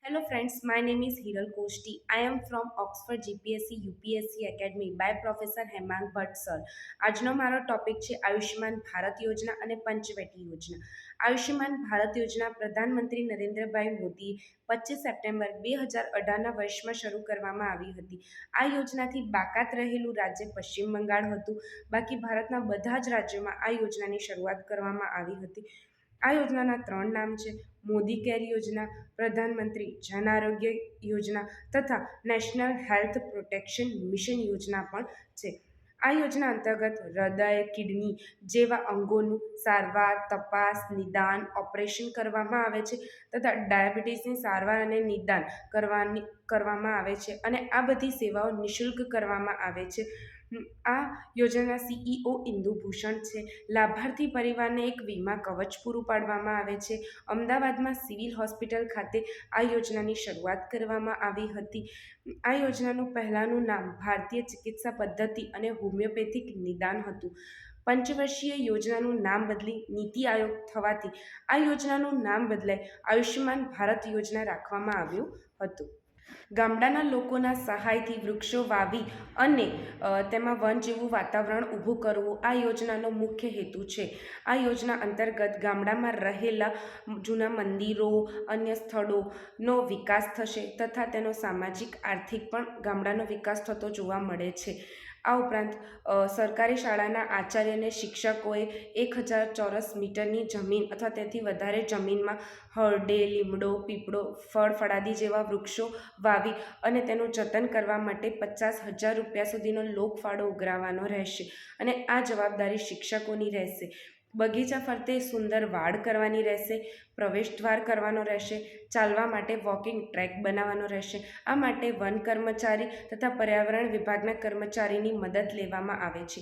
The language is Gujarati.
Hello friends, my name is Hiral Koshti. I am from Oxford GPSC UPSC Academy by Professor Hemang Bhatt sir. આજનો મારો ટોપિક છે આયુષ્યમાન ભારત યોજના અને પંચવટી યોજના. આયુષ્યમાન ભારત યોજના પ્રધાનમંત્રી નરેન્દ્રભાઈ મોદી 25 સપ્ટેમ્બર 2018ના વર્ષમાં શરૂ કરવામાં આવી હતી. આ યોજનાથી બાકાત રહેલું રાજ્ય પશ્ચિમ બંગાળ હતું. બાકી ભારતના બધા જ રાજ્યોમાં આ યોજનાની શરૂઆત કરવામાં આવી હતી. આ યોજનાના 3 નામ છે: મોદી કેર યોજના, પ્રધાનમંત્રી જન આરોગ્ય યોજના તથા નેશનલ હેલ્થ પ્રોટેક્શન મિશન યોજના પણ છે. આ યોજના અંતર્ગત હૃદય, કિડની જેવા અંગોનું સારવાર, તપાસ, નિદાન, ઓપરેશન કરવામાં આવે છે તથા ડાયાબિટીસની સારવાર અને નિદાન કરવામાં આવે છે અને આ બધી સેવાઓ નિઃશુલ્ક કરવામાં આવે છે. આ યોજનાના સીઈઓ ઇન્દુ ભૂષણ છે. લાભાર્થી પરિવારને એક વીમા કવચ પૂરું પાડવામાં આવે છે. અમદાવાદમાં સિવિલ હોસ્પિટલ ખાતે આ યોજનાની શરૂઆત કરવામાં આવી હતી. આ યોજનાનું પહેલાંનું નામ ભારતીય ચિકિત્સા પદ્ધતિ અને હોમિયોપેથિક નિદાન હતું. પંચવર્ષીય યોજનાનું નામ બદલી નીતિ આયોગ થવાથી આ યોજનાનું નામ બદલાઈ આયુષ્યમાન ભારત યોજના રાખવામાં આવ્યું હતું. ગામડાના લોકોના સહાયથી વૃક્ષો વાવી અને તેમાં વન જેવું વાતાવરણ ઊભું કરવું આ યોજનાનો મુખ્ય હેતુ છે. આ યોજના અંતર્ગત ગામડામાં રહેલા જૂના મંદિરો, અન્ય સ્થળોનો વિકાસ થશે તથા તેનો સામાજિક આર્થિક પણ ગામડાનો વિકાસ થતો જોવા મળે છે. આ ઉપરાંત સરકારી શાળાના આચાર્ય અને શિક્ષકોએ 1000 ચોરસ મીટરની જમીન અથવા તેથી વધારે જમીનમાં હરડે, લીમડો, પીપળો, ફળાદી જેવા વૃક્ષો વાવી અને તેનું જતન કરવા માટે 50,000 રૂપિયા સુધીનો લોકફાળો ઉઘરાવવાનો રહેશે અને આ જવાબદારી શિક્ષકોની રહેશે. બગીચા ફરતે સુંદર વાડ કરવાની રહેશે, પ્રવેશદ્વાર કરવાનો રહેશે, ચાલવા માટે વોકિંગ ટ્રેક બનાવવાનો રહેશે. આ માટે વન કર્મચારી તથા પર્યાવરણ વિભાગના કર્મચારીની મદદ લેવામાં આવે છે.